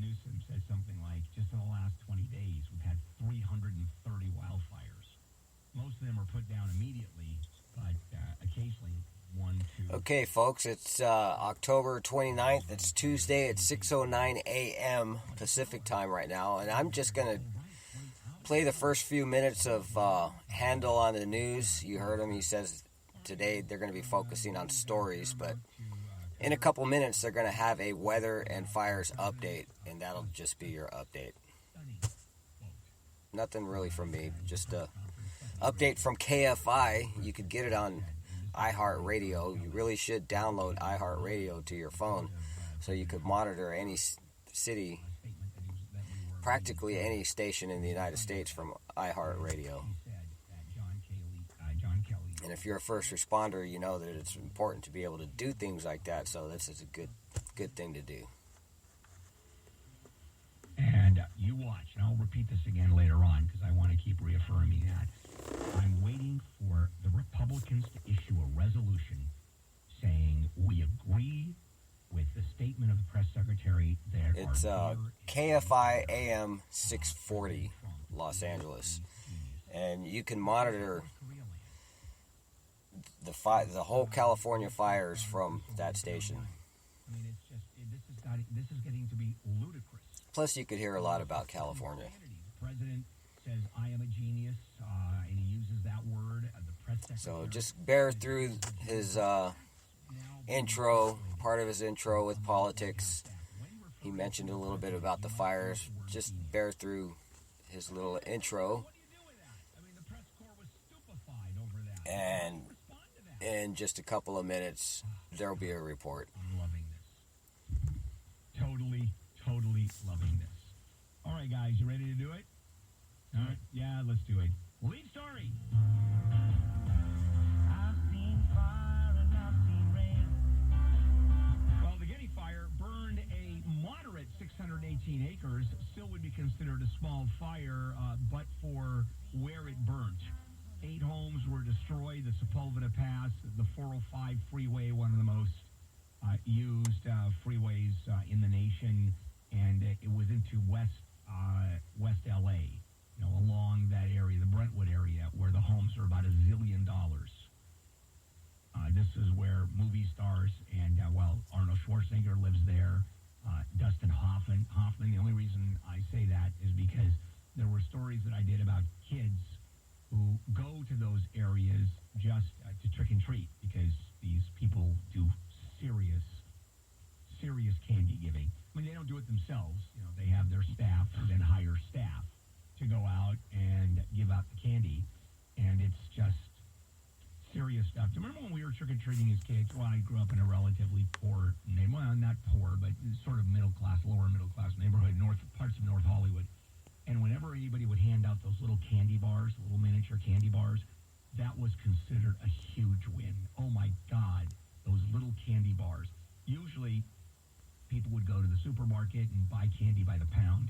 Newsom says something like, just in the last 20 days, we've had 330 wildfires. Most of them are put down immediately, but occasionally one, two... Okay, folks, it's October 29th. It's Tuesday at 6:09 a.m. Pacific time right now, and I'm just going to play the first few minutes of Handel on the news. You heard him. He says today they're going to be focusing on stories, but in a couple minutes they're going to have a weather and fires update, and that'll just be your update. Nothing really from me, just a update from KFI. You could get it on iHeartRadio. You really should download iHeartRadio to your phone so you could monitor any city, practically any station in the United States from iHeartRadio. And if you're a first responder, you know that it's important to be able to do things like that, so this is a good thing to do. And you watch, and I'll repeat this again later on because I want to keep reaffirming that. I'm waiting for the Republicans to issue a resolution saying we agree with the statement of the press secretary that it's KFI AM 640 Los Angeles, and you can monitor the whole California fires from that station. I mean, it's just this is getting to be ludicrous. Plus, you could hear a lot about California. The president says, "I am a genius," and he uses that word. The press secretary. So just bear through his intro, part of his intro with politics. He mentioned a little bit about the fires. Just bear through his little intro. And in just a couple of minutes, there will be a report. I'm loving this. Totally loving this. All right, guys, you ready to do it? All right, yeah, let's do it. Lead story. I've seen fire and I've seen rain. Well, the Getty Fire burned a moderate 618 acres. Still would be considered a small fire, but for where it burnt. 8 homes were destroyed. The Sepulveda Pass, the 405 freeway, one of the most used freeways in the nation, and it was into West LA, along that area, the Brentwood area, where the homes are about $1 zillion. This is where movie stars and, Arnold Schwarzenegger lives there. Dustin Hoffman. The only reason I say that is because there were stories that I did about kids who go to those areas just to trick and treat, because these people do serious candy giving. I mean, they don't do it themselves. They have their staff and then hire staff to go out and give out the candy, and it's just serious stuff. Do you remember when we were trick-or-treating as kids? Well, I grew up in a relatively poor neighborhood. Well, not poor, but sort of middle-class, lower middle-class neighborhood, parts of North Hollywood. And whenever anybody would hand out those little candy bars, little miniature candy bars, that was considered a huge win. Oh, my God, those little candy bars. Usually, people would go to the supermarket and buy candy by the pound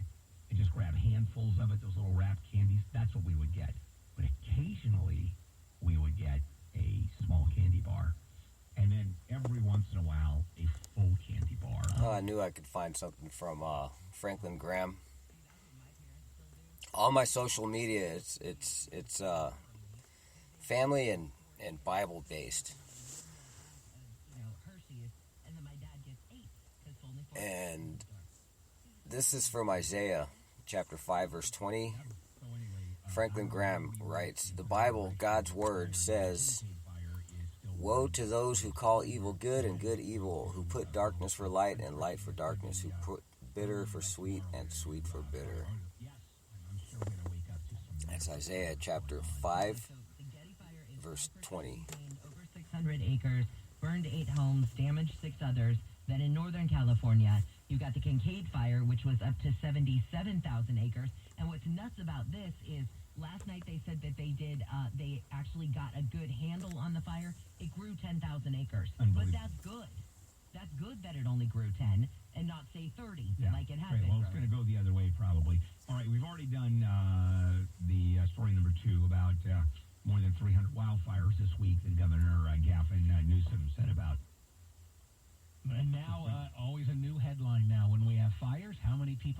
and just grab handfuls of it, those little wrapped candies. That's what we would get. But occasionally, we would get a small candy bar. And then every once in a while, a full candy bar. Oh, I knew I could find something from Franklin Graham. All my social media, it's family and Bible based. And this is from Isaiah chapter 5 verse 20. Franklin Graham writes, "The Bible, God's word, says, 'Woe to those who call evil good and good evil, who put darkness for light and light for darkness, who put bitter for sweet and sweet for bitter.'" That's Isaiah chapter 5, verse 20. Over 600 acres, burned 8 homes, damaged 6 others. Then in Northern California, you got the Kincade Fire, which was up to 77,000 acres. And what's nuts about this is last night they said that they actually got a good handle on the fire. It grew 10,000 acres. But that's good. That's good that it only grew 10 and not, say, 30 like it had been. Well, it's going to go the other way probably. All right, we've already done the story number 2 about more than 300 wildfires this week that Governor Gavin Newsom said about. And now, always a new headline now. When we have fires, how many people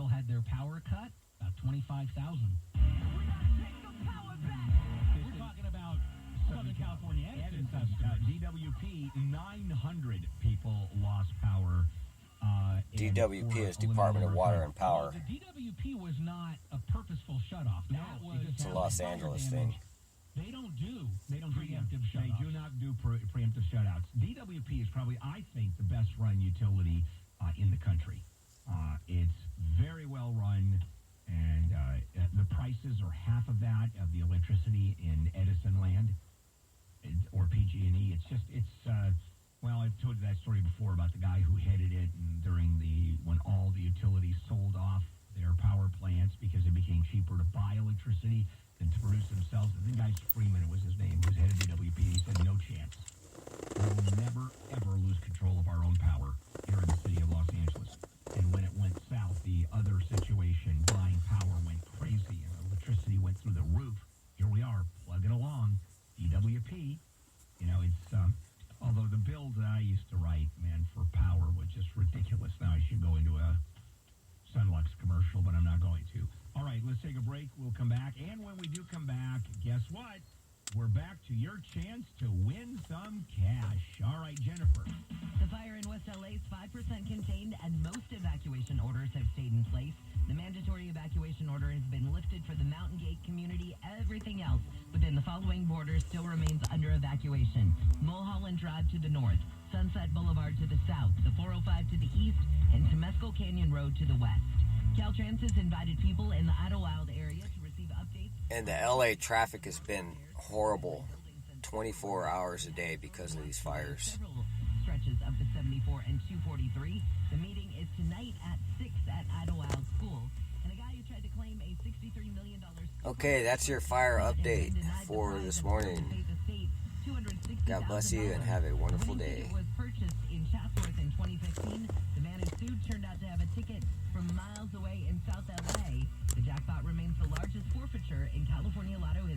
DWP for is Department of eliminating Water our and Power. The DWP was not a purposeful shutoff. That was It's a Los Angeles thing. They don't do preemptive shutoffs. They do not do preemptive shutouts. DWP is probably, I think, the best run utility in the country. It's very well run, and the prices are half of that of the electricity in Edison land or PG&E. Well, I've told you that story before about the guy who headed it and when all the utilities sold off their power plants because it became cheaper to buy electricity than to produce themselves. I think Guy Freeman was his name, who's head of DWP. He said, no chance. We will never, ever lose control of our own power here in the city of Los Angeles. And when it went south, the other situation, buying power, went crazy and electricity went through the roof. Here we are, plugging along. DWP, although the bills that I used to write, man, for power was just ridiculous. Now I should go into a Sunlux commercial, but I'm not going to. All right, let's take a break. We'll come back. And when we do come back, guess what? We're back to your chance to win some cash. All right, Jennifer. The fire in West LA is 5% contained, and most evacuation orders have stayed in place. The mandatory evacuation order has been lifted for the Mountain Gate community. Everything else within the following borders still remains under evacuation. Mulholland Drive to the north, Sunset Boulevard to the south, the 405 to the east, and Temescal Canyon Road to the west. Caltrans has invited people in the Idlewild area to receive updates. And the LA traffic has been horrible 24 hours a day because of these fires. Several stretches of the 74 and 243. The meeting is tonight at 6 at Idlewild School. And a guy who tried to claim a $63 million... Okay, that's your fire update for this morning. God bless you and have a wonderful day. It was purchased in Chatsworth in 2015. The man who sued turned out to have a ticket from miles away in South LA. The jackpot remains the largest forfeiture in California Lotto